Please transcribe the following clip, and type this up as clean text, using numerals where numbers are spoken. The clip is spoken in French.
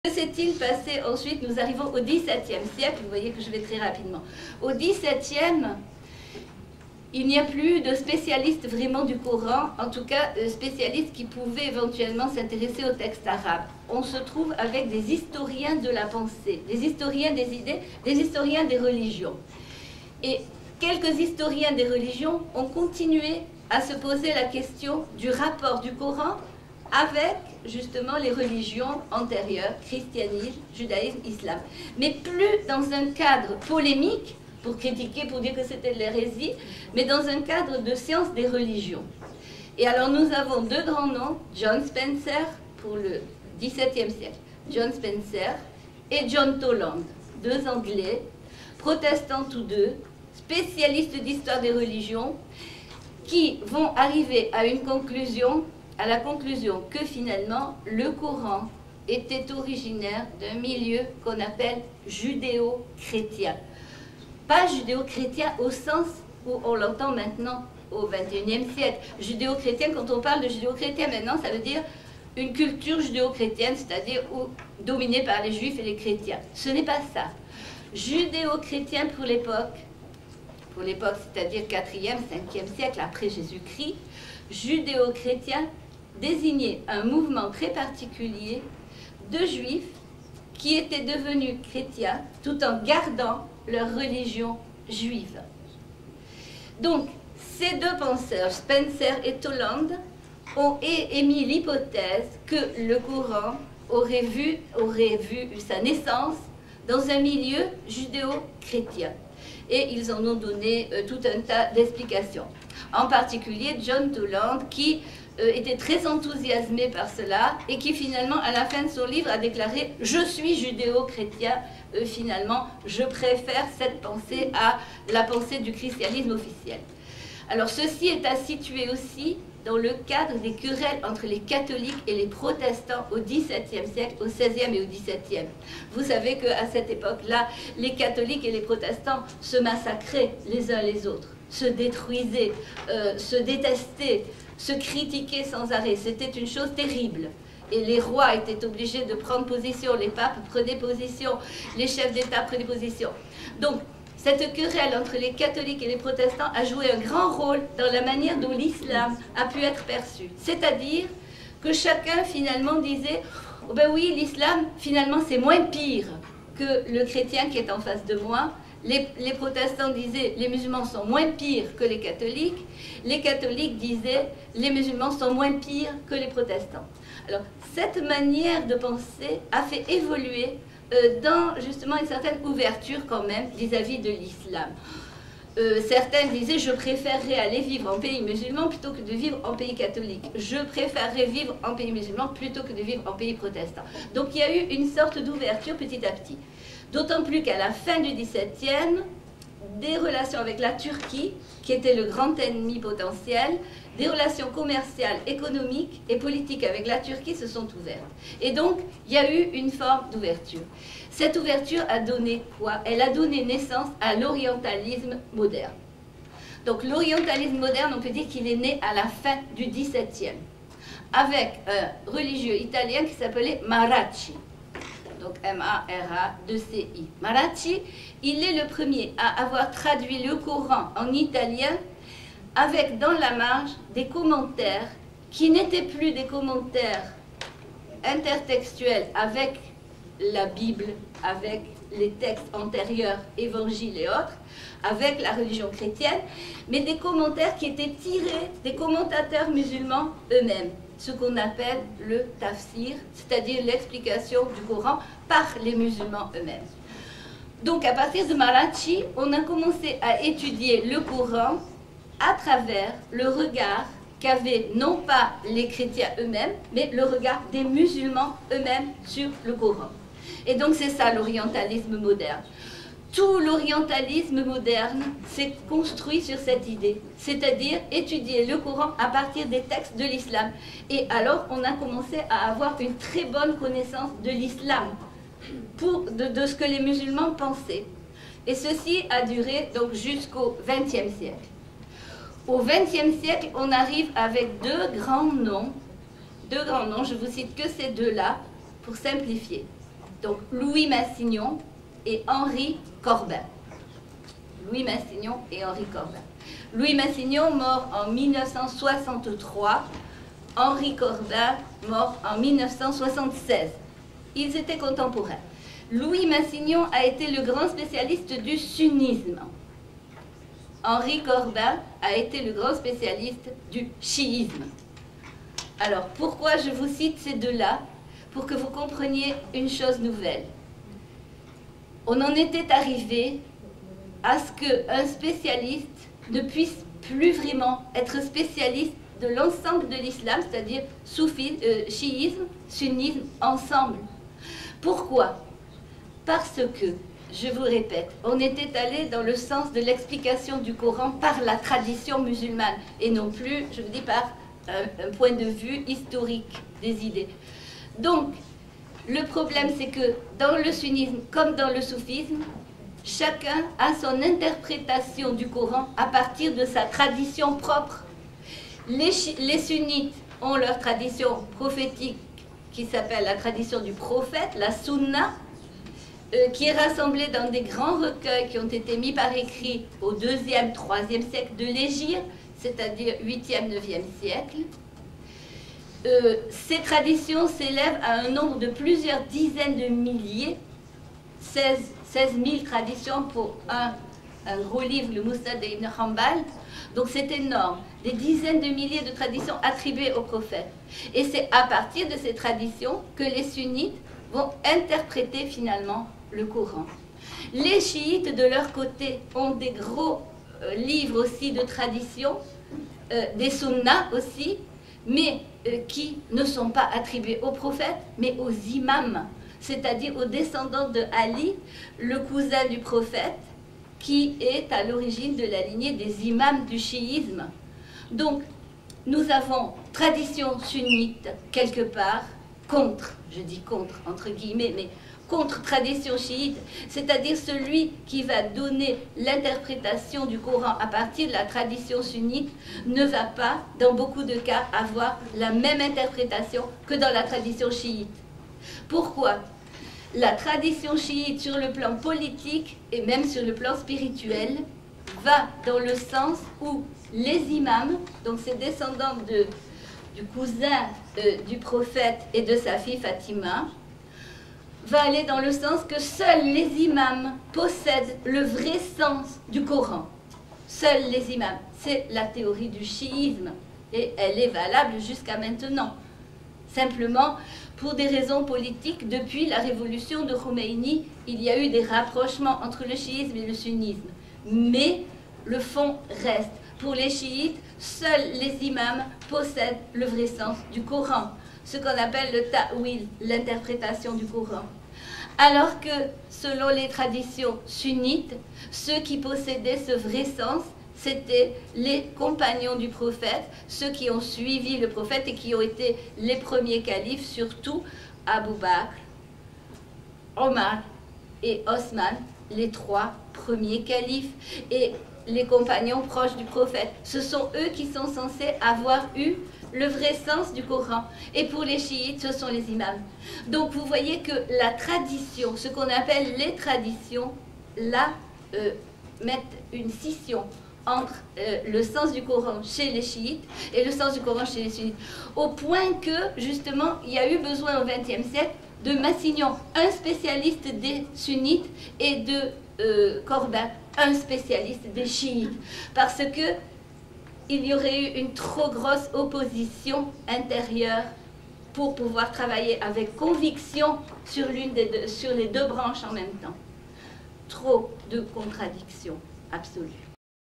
Que s'est-il passé ensuite? Nous arrivons au XVIIe siècle, vous voyez que je vais très rapidement. Au XVIIe, il n'y a plus de spécialistes vraiment du Coran, en tout cas spécialistes qui pouvaient éventuellement s'intéresser aux textes arabes. On se trouve avec des historiens de la pensée, des historiens des idées, des historiens des religions. Et quelques historiens des religions ont continué à se poser la question du rapport du Coran avec justement les religions antérieures, christianisme, judaïsme, islam. Mais plus dans un cadre polémique, pour critiquer, pour dire que c'était de l'hérésie, mais dans un cadre de science des religions. Et alors nous avons deux grands noms, John Spencer pour le XVIIe siècle, John Spencer et John Toland, deux Anglais, protestants tous deux, spécialistes d'histoire des religions, qui vont arriver à une conclusion, à la conclusion que finalement le Coran était originaire d'un milieu qu'on appelle judéo-chrétien. Pas judéo-chrétien au sens où on l'entend maintenant au XXIe siècle. Judéo-chrétien, quand on parle de judéo-chrétien maintenant, ça veut dire une culture judéo-chrétienne, c'est-à-dire dominée par les juifs et les chrétiens. Ce n'est pas ça. Judéo-chrétien pour l'époque, c'est-à-dire 4e, 5e siècle après Jésus-Christ, judéo-chrétien désignait un mouvement très particulier de juifs qui étaient devenus chrétiens tout en gardant leur religion juive. Donc, ces deux penseurs, Spencer et Toland, ont émis l'hypothèse que le Coran aurait vu sa naissance dans un milieu judéo-chrétien. Et ils en ont donné tout un tas d'explications. En particulier, John Toland, qui était très enthousiasmé par cela et qui finalement, à la fin de son livre, a déclaré « Je suis judéo-chrétien, finalement, je préfère cette pensée à la pensée du christianisme officiel ». Alors ceci est à situer aussi dans le cadre des querelles entre les catholiques et les protestants au XVIIe siècle, au XVIe et au XVIIe. Vous savez qu'à cette époque-là, les catholiques et les protestants se massacraient les uns les autres, se détruisaient, se détestaient, se critiquaient sans arrêt. C'était une chose terrible. Et les rois étaient obligés de prendre position, les papes prenaient position, les chefs d'État prenaient position. Donc, cette querelle entre les catholiques et les protestants a joué un grand rôle dans la manière dont l'islam a pu être perçu. C'est-à-dire que chacun finalement disait « Oh ben oui, l'islam finalement c'est moins pire que le chrétien qui est en face de moi ». Les protestants disaient « Les musulmans sont moins pires que les catholiques ». Les catholiques disaient « Les musulmans sont moins pires que les protestants ». Alors, cette manière de penser a fait évoluer dans justement une certaine ouverture quand même vis-à-vis de l'islam. Certains disaient « Je préférerais aller vivre en pays musulman plutôt que de vivre en pays catholique. Je préférerais vivre en pays musulman plutôt que de vivre en pays protestant. » Donc il y a eu une sorte d'ouverture petit à petit. D'autant plus qu'à la fin du XVIIe, des relations avec la Turquie, qui était le grand ennemi potentiel, des relations commerciales, économiques et politiques avec la Turquie se sont ouvertes. Et donc, il y a eu une forme d'ouverture. Cette ouverture a donné quoi? Elle a donné naissance à l'orientalisme moderne. Donc, l'orientalisme moderne, on peut dire qu'il est né à la fin du XVIIe, avec un religieux italien qui s'appelait Maracci. Donc M-A-R-A-2-C-I. Maracci, il est le premier à avoir traduit le Coran en italien avec dans la marge des commentaires qui n'étaient plus des commentaires intertextuels avec la Bible, avec les textes antérieurs, évangiles et autres, avec la religion chrétienne, mais des commentaires qui étaient tirés des commentateurs musulmans eux-mêmes, ce qu'on appelle le tafsir, c'est-à-dire l'explication du Coran par les musulmans eux-mêmes. Donc à partir de Maracci, on a commencé à étudier le Coran à travers le regard qu'avaient non pas les chrétiens eux-mêmes, mais le regard des musulmans eux-mêmes sur le Coran. Et donc c'est ça l'orientalisme moderne. Tout l'orientalisme moderne s'est construit sur cette idée, c'est-à-dire étudier le Coran à partir des textes de l'islam. Et alors on a commencé à avoir une très bonne connaissance de l'islam, de ce que les musulmans pensaient. Et ceci a duré donc jusqu'au XXe siècle. Au XXe siècle, on arrive avec deux grands noms, je vous cite que ces deux-là pour simplifier. Donc Louis Massignon et Henri Corbin. Louis Massignon et Henri Corbin. Louis Massignon, mort en 1963, Henri Corbin, mort en 1976. Ils étaient contemporains. Louis Massignon a été le grand spécialiste du sunnisme. Henri Corbin a été le grand spécialiste du chiisme. Alors, pourquoi je vous cite ces deux-là? Pour que vous compreniez une chose nouvelle. On en était arrivé à ce qu'un spécialiste ne puisse plus vraiment être spécialiste de l'ensemble de l'islam, c'est-à-dire chiisme, sunnisme, ensemble. Pourquoi? Parce que, je vous répète, on était allé dans le sens de l'explication du Coran par la tradition musulmane, et non plus, je vous dis, par un point de vue historique des idées. Donc, le problème, c'est que dans le sunnisme, comme dans le soufisme, chacun a son interprétation du Coran à partir de sa tradition propre. Les sunnites ont leur tradition prophétique qui s'appelle la tradition du prophète, la sunna, qui est rassemblée dans des grands recueils qui ont été mis par écrit au 2e, 3e siècle de l'Hégire, c'est-à-dire 8e, 9e siècle. Ces traditions s'élèvent à un nombre de plusieurs dizaines de milliers, 16 000 traditions pour un gros livre, le Musnad d'Ibn Hanbal. Donc c'est énorme, des dizaines de milliers de traditions attribuées au prophète. Et c'est à partir de ces traditions que les sunnites vont interpréter finalement le Coran. Les chiites, de leur côté, ont des gros livres aussi de tradition, des sunnas aussi, mais qui ne sont pas attribués aux prophètes, mais aux imams, c'est-à-dire aux descendants de Ali, le cousin du prophète, qui est à l'origine de la lignée des imams du chiisme. Donc, nous avons tradition sunnite, quelque part, contre, je dis contre, entre guillemets, mais contre tradition chiite, c'est-à-dire celui qui va donner l'interprétation du Coran à partir de la tradition sunnite, ne va pas, dans beaucoup de cas, avoir la même interprétation que dans la tradition chiite. Pourquoi? La tradition chiite, sur le plan politique et même sur le plan spirituel, va dans le sens où les imams, donc ces descendants du cousin du prophète et de sa fille Fatima, va aller dans le sens que seuls les imams possèdent le vrai sens du Coran. Seuls les imams. C'est la théorie du chiisme et elle est valable jusqu'à maintenant. Simplement, pour des raisons politiques, depuis la révolution de Khomeini, il y a eu des rapprochements entre le chiisme et le sunnisme. Mais le fond reste. Pour les chiites, seuls les imams possèdent le vrai sens du Coran, ce qu'on appelle le ta'wil, l'interprétation du Coran. Alors que, selon les traditions sunnites, ceux qui possédaient ce vrai sens, c'était les compagnons du prophète, ceux qui ont suivi le prophète et qui ont été les premiers califes, surtout Abu Bakr, Omar et Osman, les 3 premiers califes, et les compagnons proches du prophète. Ce sont eux qui sont censés avoir eu le vrai sens du Coran. Et pour les chiites, ce sont les imams. Donc vous voyez que la tradition, ce qu'on appelle les traditions, là, mettent une scission entre le sens du Coran chez les chiites et le sens du Coran chez les sunnites. Au point que, justement, il y a eu besoin au XXe siècle de Massignon, un spécialiste des sunnites, et de Corbin, un spécialiste des chiites. Parce que il y aurait eu une trop grosse opposition intérieure pour pouvoir travailler avec conviction sur les deux branches en même temps. Trop de contradictions absolues.